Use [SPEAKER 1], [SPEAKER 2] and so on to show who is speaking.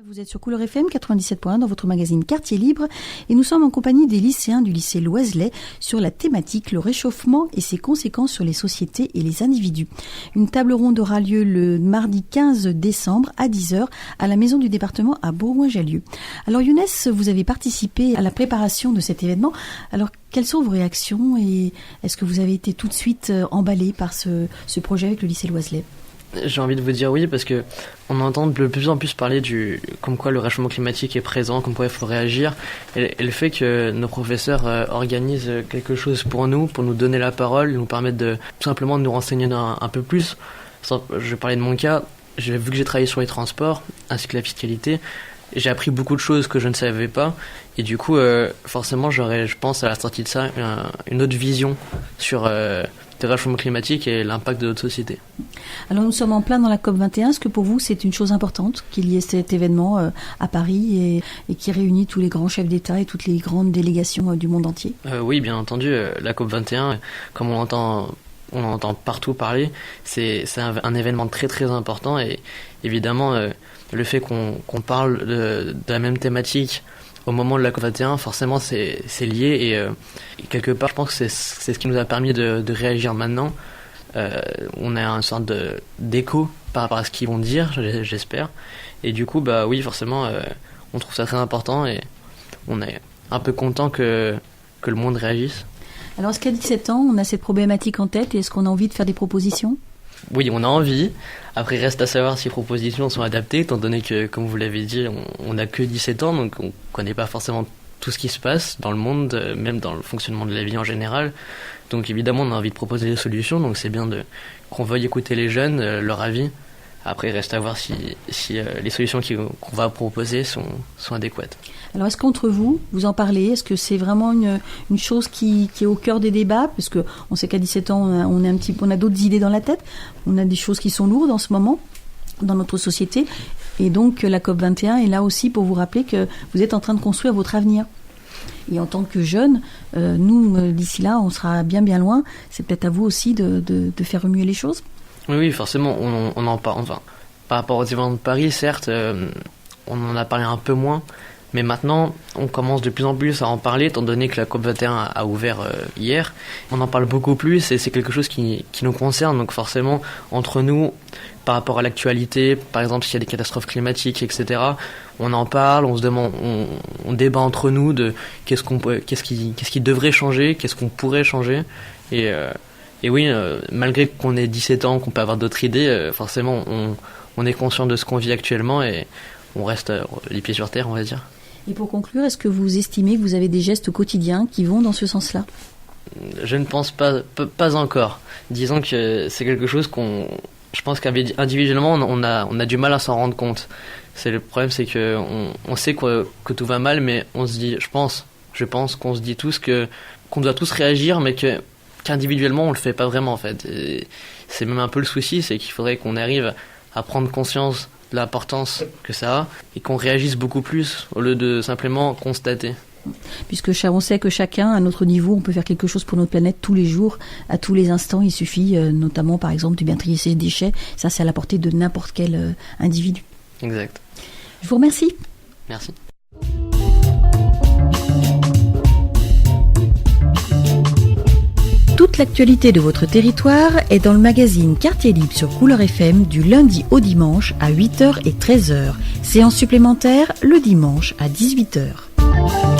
[SPEAKER 1] Vous êtes sur Couleur FM 97.1 dans votre magazine Quartier Libre et nous sommes en compagnie des lycéens du lycée Loiselet sur la thématique le réchauffement et ses conséquences sur les sociétés et les individus. Une table ronde aura lieu le mardi 15 décembre à 10h à la maison du département à Bourgoin-Jallieu. Alors Younes, vous avez participé à la préparation de cet événement. Alors quelles sont vos réactions et est-ce que vous avez été tout de suite emballé par ce projet avec le lycée Loiselet ?
[SPEAKER 2] J'ai envie de vous dire oui parce que on entend de plus en plus parler comme quoi le réchauffement climatique est présent, comme quoi il faut réagir et le fait que nos professeurs organisent quelque chose pour nous donner la parole, nous permettre de tout simplement de nous renseigner un peu plus. Je vais parler de mon cas, vu que j'ai travaillé sur les transports ainsi que la fiscalité, j'ai appris beaucoup de choses que je ne savais pas et du coup forcément j'aurais, je pense, à la sortie de ça une autre vision sur le réchauffement climatique et l'impact de notre société.
[SPEAKER 1] Alors nous sommes en plein dans la COP21. Est-ce que pour vous c'est une chose importante qu'il y ait cet événement à Paris et qui réunit tous les grands chefs d'État et toutes les grandes délégations du monde entier ?
[SPEAKER 2] Oui, bien entendu. La COP21, comme on entend partout parler, c'est un événement très très important et évidemment le fait qu'on parle de la même thématique au moment de la COP21, forcément c'est lié et quelque part je pense que c'est ce qui nous a permis de réagir maintenant. On a une sorte d'écho par rapport à ce qu'ils vont dire, j'espère, et du coup bah oui forcément on trouve ça très important et on est un peu content que le monde réagisse.
[SPEAKER 1] Alors est-ce qu'à 17 ans on a cette problématique en tête et est-ce qu'on a envie de faire des propositions ?
[SPEAKER 2] Oui, on a envie. Après, reste à savoir si les propositions sont adaptées, étant donné que, comme vous l'avez dit, on n'a que 17 ans, donc on ne connaît pas forcément tout ce qui se passe dans le monde, même dans le fonctionnement de la vie en général. Donc évidemment, on a envie de proposer des solutions, donc c'est bien qu'on veuille écouter les jeunes, leur avis. Après, reste à voir si les solutions qu'on va proposer sont adéquates.
[SPEAKER 1] Alors, est-ce qu'entre vous en parlez ? Est-ce que c'est vraiment une chose qui est au cœur des débats ? Parce que on sait qu'à 17 ans, on a d'autres idées dans la tête. On a des choses qui sont lourdes en ce moment dans notre société. Et donc, la COP21 est là aussi pour vous rappeler que vous êtes en train de construire votre avenir. Et en tant que jeunes, nous, d'ici là, on sera bien bien loin. C'est peut-être à vous aussi de faire remuer les choses.
[SPEAKER 2] Oui, forcément, on en parle. Enfin, par rapport aux événements de Paris, certes, on en a parlé un peu moins. Mais maintenant, on commence de plus en plus à en parler, étant donné que la COP21 a ouvert hier. On en parle beaucoup plus et c'est quelque chose qui nous concerne. Donc forcément, entre nous, par rapport à l'actualité, par exemple s'il y a des catastrophes climatiques, etc., on en parle, on se demande, on débat entre nous de qu'est-ce qui devrait changer, qu'est-ce qu'on pourrait changer. Et oui, malgré qu'on ait 17 ans, qu'on peut avoir d'autres idées, forcément, on est conscient de ce qu'on vit actuellement et on reste les pieds sur terre, on va dire.
[SPEAKER 1] Et pour conclure, est-ce que vous estimez que vous avez des gestes quotidiens qui vont dans ce sens-là ?
[SPEAKER 2] Je ne pense pas encore. Disons que c'est quelque chose je pense qu'individuellement, on a du mal à s'en rendre compte. Le problème, c'est que on sait que tout va mal, mais on se dit, je pense qu'on se dit tous qu'on doit tous réagir, mais qu'individuellement, on le fait pas vraiment, en fait. Et c'est même un peu le souci, c'est qu'il faudrait qu'on arrive à prendre conscience de l'importance que ça a et qu'on réagisse beaucoup plus au lieu de simplement constater.
[SPEAKER 1] Puisque on sait que chacun, à notre niveau, on peut faire quelque chose pour notre planète tous les jours, à tous les instants. Il suffit notamment, par exemple, de bien trier ses déchets. Ça, c'est à la portée de n'importe quel individu.
[SPEAKER 2] Exact.
[SPEAKER 1] Je vous remercie.
[SPEAKER 2] Merci.
[SPEAKER 1] Toute l'actualité de votre territoire est dans le magazine Quartier Libre sur Couleur FM du lundi au dimanche à 8h et 13h. Séance supplémentaire le dimanche à 18h.